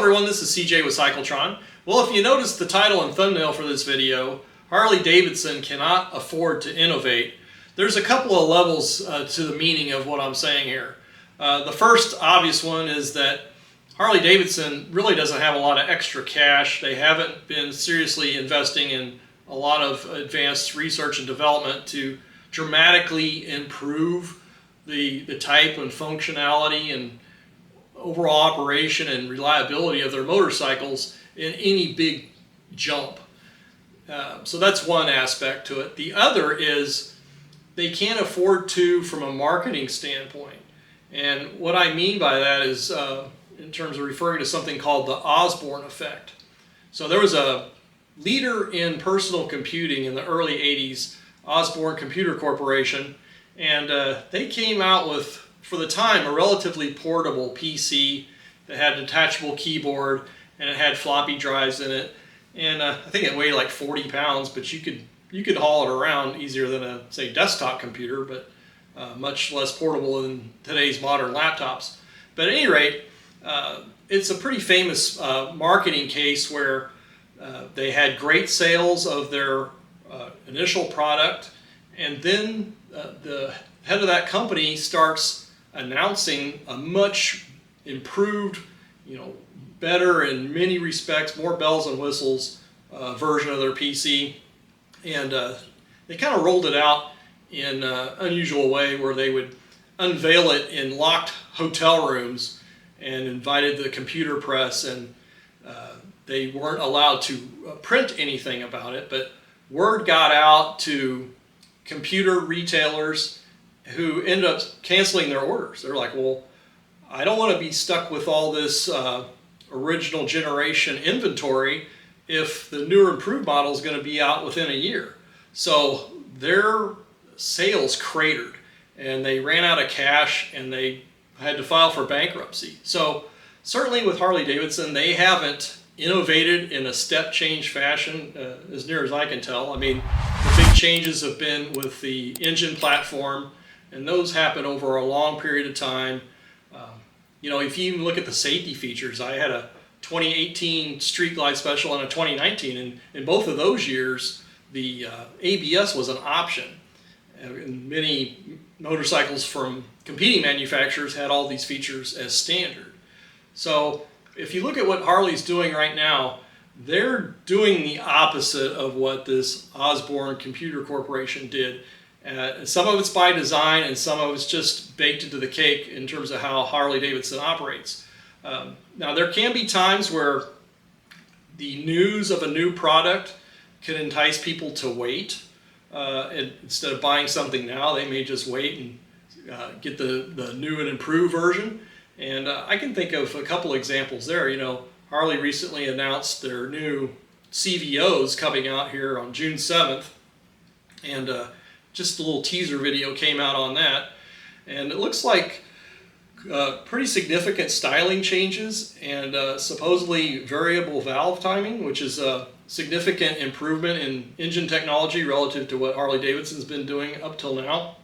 everyone, this is CJ with Cycletron. Well, if you notice the title and thumbnail for this video, Harley Davidson cannot afford to innovate. There's a couple of levels to the meaning of what I'm saying here. The first obvious one is that Harley Davidson really doesn't have a lot of extra cash. They haven't been seriously investing in a lot of advanced research and development to dramatically improve the type and functionality and overall operation and reliability of their motorcycles in any big jump. So that's one aspect to it. The other is they can't afford to from a marketing standpoint. And what I mean by that is in terms of referring to something called the Osborne effect. So there was a leader in personal computing in the early 80s, Osborne Computer Corporation, and they came out with, for the time, a relatively portable PC that had a detachable keyboard and it had floppy drives in it. And I think it weighed like 40 pounds, but you could haul it around easier than a, say, desktop computer, but much less portable than today's modern laptops. But at any rate, it's a pretty famous marketing case where they had great sales of their initial product, and then the head of that company starts announcing a much improved, better in many respects, more bells and whistles version of their PC. And they kind of rolled it out in an unusual way where they would unveil it in locked hotel rooms and invited the computer press, and they weren't allowed to print anything about it, but word got out to computer retailers who ended up canceling their orders. They're like, well, I don't want to be stuck with all this original generation inventory if the newer improved model is going to be out within a year. So their sales cratered and they ran out of cash and they had to file for bankruptcy. So certainly with Harley Davidson, they haven't innovated in a step change fashion as near as I can tell. I mean, the big changes have been with the engine platform, and those happen over a long period of time. If you even look at the safety features, I had a 2018 Street Glide Special and a 2019, and in both of those years, the ABS was an option. And many motorcycles from competing manufacturers had all these features as standard. So if you look at what Harley's doing right now, they're doing the opposite of what this Osborne Computer Corporation did. Some of it's by design and some of it's just baked into the cake in terms of how Harley Davidson operates. Now there can be times where the news of a new product can entice people to wait. Instead of buying something now, they may just wait and get the new and improved version. And I can think of a couple examples there. Harley recently announced their new CVOs coming out here on June 7th. And just a little teaser video came out on that. And it looks like pretty significant styling changes and supposedly variable valve timing, which is a significant improvement in engine technology relative to what Harley Davidson's been doing up till now.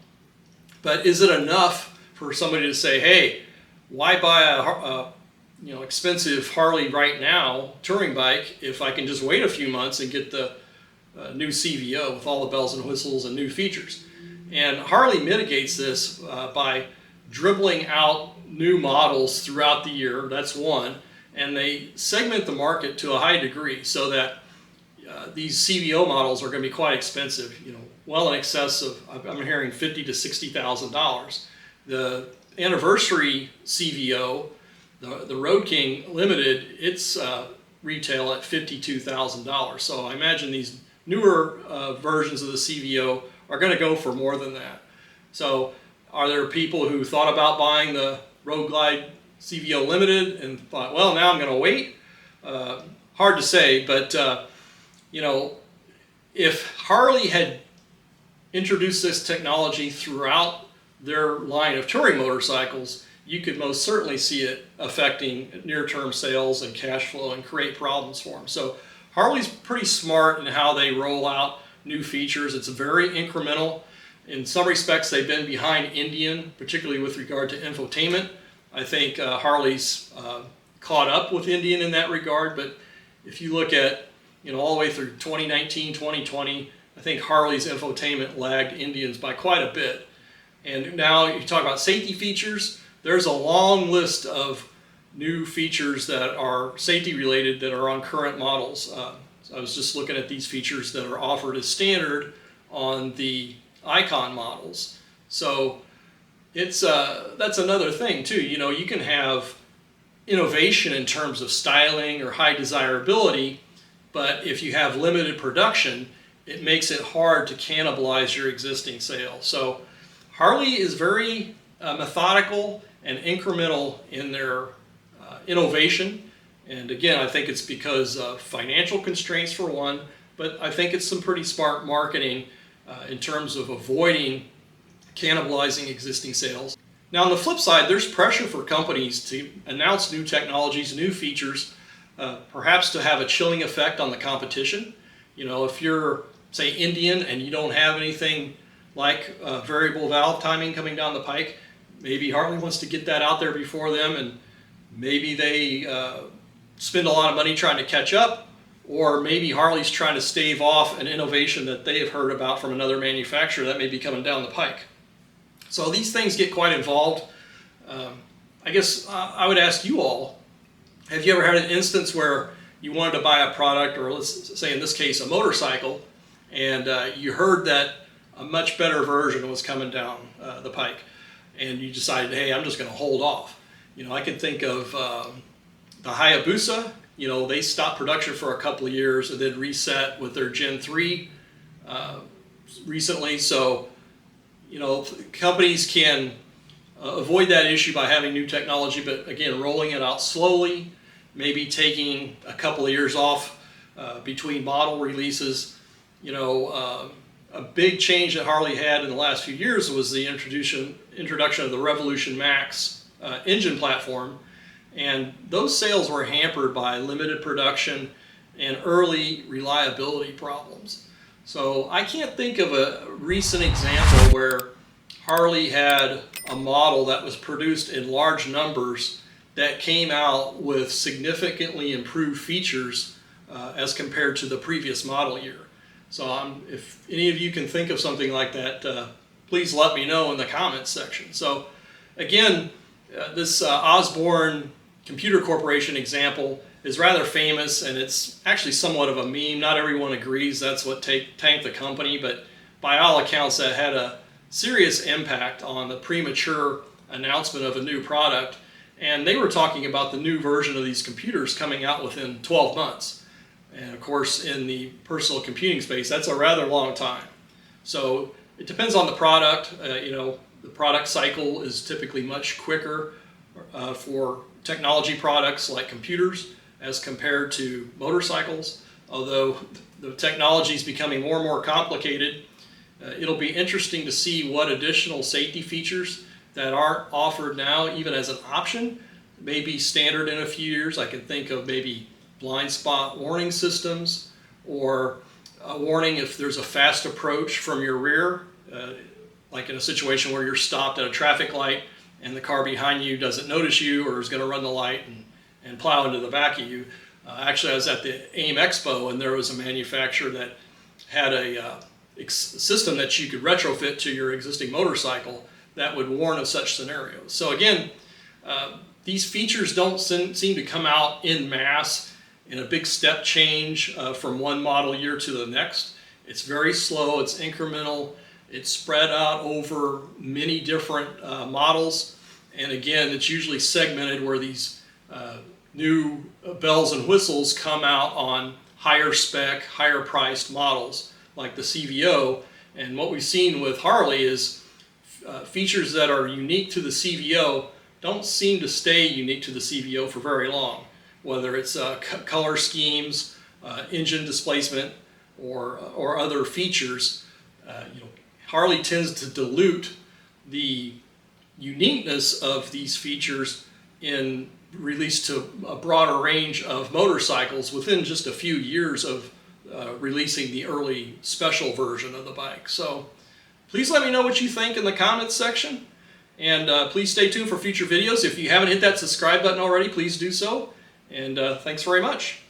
But is it enough for somebody to say, hey, why buy a expensive Harley right now, touring bike, if I can just wait a few months and get the new CVO with all the bells and whistles and new features? And Harley mitigates this by dribbling out new models throughout the year. That's one. And they segment the market to a high degree so that these CVO models are going to be quite expensive, well in excess of, I'm hearing $50,000 to $60,000. The anniversary CVO, the Road King Limited, it's retail at $52,000. So I imagine these newer versions of the CVO are going to go for more than that. So are there people who thought about buying the Road Glide CVO Limited and thought, well, now I'm going to wait? Hard to say, but if Harley had introduced this technology throughout their line of touring motorcycles, you could most certainly see it affecting near-term sales and cash flow and create problems for them. So Harley's pretty smart in how they roll out new features. It's very incremental. In some respects, they've been behind Indian, particularly with regard to infotainment. I think Harley's caught up with Indian in that regard, but if you look at, all the way through 2019, 2020, I think Harley's infotainment lagged Indian's by quite a bit. And now you talk about safety features, there's a long list of new features that are safety related that are on current models. So I was just looking at these features that are offered as standard on the Icon models. So it's that's another thing too. You can have innovation in terms of styling or high desirability, but if you have limited production, it makes it hard to cannibalize your existing sales. So Harley is very methodical and incremental in their innovation. And again, I think it's because of financial constraints for one, but I think it's some pretty smart marketing in terms of avoiding cannibalizing existing sales. Now on the flip side, there's pressure for companies to announce new technologies, new features, perhaps to have a chilling effect on the competition. If you're, say, Indian and you don't have anything like variable valve timing coming down the pike, maybe Harley wants to get that out there before them, and maybe they spend a lot of money trying to catch up, or maybe Harley's trying to stave off an innovation that they have heard about from another manufacturer that may be coming down the pike. So these things get quite involved. I guess I would ask you all, have you ever had an instance where you wanted to buy a product, or let's say in this case a motorcycle, and you heard that a much better version was coming down the pike, and you decided, hey, I'm just going to hold off? I can think of the Hayabusa. They stopped production for a couple of years and then reset with their Gen 3 recently. So, companies can avoid that issue by having new technology, but again, rolling it out slowly, maybe taking a couple of years off between model releases. A big change that Harley had in the last few years was the introduction of the Revolution Max engine platform, and those sales were hampered by limited production and early reliability problems. So I can't think of a recent example where Harley had a model that was produced in large numbers that came out with significantly improved features as compared to the previous model year. So if any of you can think of something like that, please let me know in the comments section. So again, this Osborne Computer Corporation example is rather famous, and it's actually somewhat of a meme. Not everyone agrees that's what tanked the company, but by all accounts that had a serious impact on the premature announcement of a new product. And they were talking about the new version of these computers coming out within 12 months. And of course, in the personal computing space, that's a rather long time. So it depends on the product. The product cycle is typically much quicker for technology products like computers as compared to motorcycles. Although the technology is becoming more and more complicated, it'll be interesting to see what additional safety features that aren't offered now, even as an option, may be standard in a few years. I can think of maybe blind spot warning systems, or a warning if there's a fast approach from your rear, like in a situation where you're stopped at a traffic light and the car behind you doesn't notice you or is going to run the light and plow into the back of you. Actually, I was at the AIM Expo, and there was a manufacturer that had a system that you could retrofit to your existing motorcycle that would warn of such scenarios. So again, these features don't seem to come out in mass in a big step change from one model year to the next. It's very slow, it's incremental, it's spread out over many different models, and again, it's usually segmented where these new bells and whistles come out on higher spec, higher priced models like the CVO. And what we've seen with Harley is features that are unique to the CVO don't seem to stay unique to the CVO for very long, whether it's color schemes, engine displacement, or other features. Harley tends to dilute the uniqueness of these features in release to a broader range of motorcycles within just a few years of releasing the early special version of the bike. So please let me know what you think in the comments section. And please stay tuned for future videos. If you haven't hit that subscribe button already, please do so. And thanks very much.